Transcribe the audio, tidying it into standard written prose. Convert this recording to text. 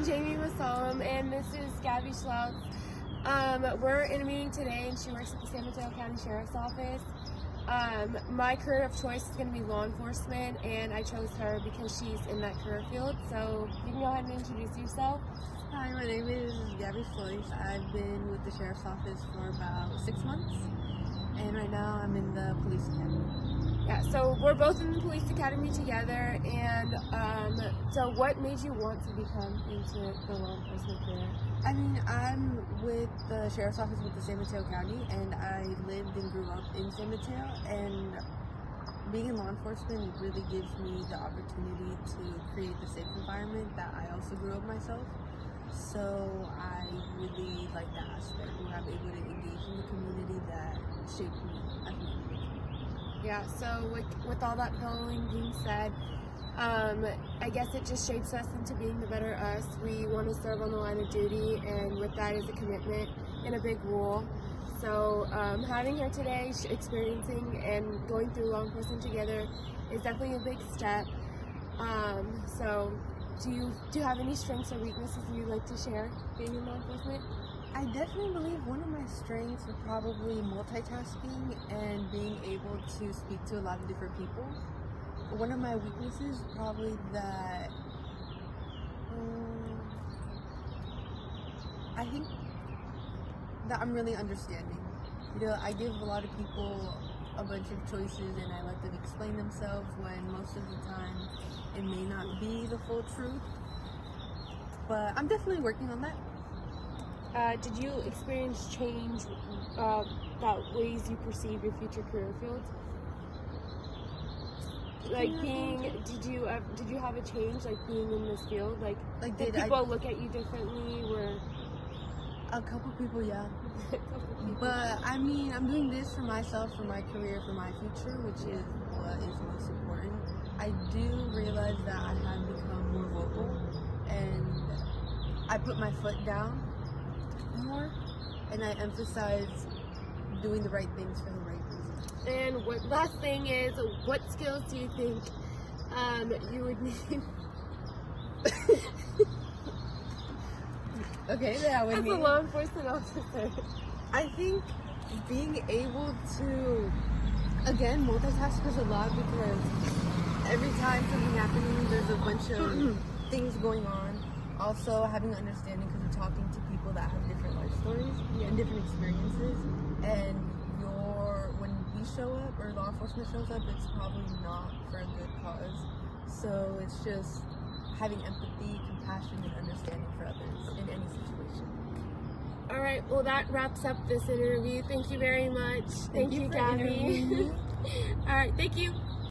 Jamie Msalam, and this is Gabby Schloutz. We're in a meeting today, and she works at the San Mateo County Sheriff's Office. My career of choice is going to be law enforcement, and I chose her because she's in that career field. So you can go ahead and introduce yourself. Hi, my name is Gabby Schloutz. I've been with the Sheriff's Office for about 6 months, and right now I'm in the Police Academy. Yeah, so we're both in the Police Academy together, and so what made you want to become into the law enforcement career? I mean, I'm with the Sheriff's Office with the San Mateo County, and I lived and grew up in San Mateo, and being in law enforcement really gives me the opportunity to create the safe environment that I also grew up myself. So I really like that aspect where I'm able to engage in the community that shaped me as an individual. Yeah, so with all that following being said, I guess it just shapes us into being the better us. We want to serve on the line of duty, and with that is a commitment and a big role. So having her today, experiencing and going through law enforcement together is definitely a big step. So do you have any strengths or weaknesses you'd like to share being in law enforcement? I definitely believe one of my strengths are probably multitasking and being able to speak to a lot of different people. One of my weaknesses is probably that I think that I'm really understanding. You know, I give a lot of people a bunch of choices and I let them explain themselves when most of the time it may not be the full truth. But I'm definitely working on that. Did you experience change about ways you perceive your future career fields? Like did you have a change like being in this field? Like did people look at you differently? A couple people, yeah. But I mean, I'm doing this for myself, for my career, for my future, which is what is most important. I do realize that I have become more vocal and I put my foot down more, and I emphasize doing the right things for the right reasons. And last thing is, what skills do you think you would need? Okay, that would as a law enforcement officer. I think being able to, again, multitask is a lot because every time something happening, there's a bunch of things going on. Also, having an understanding because we're talking to people that have different life stories and different experiences, and when we show up or law enforcement shows up, it's probably not for a good cause. So it's just having empathy, compassion, and understanding for others in any situation. All right, well that wraps up this interview. Thank you very much. Thank you, Gabby. All right, thank you.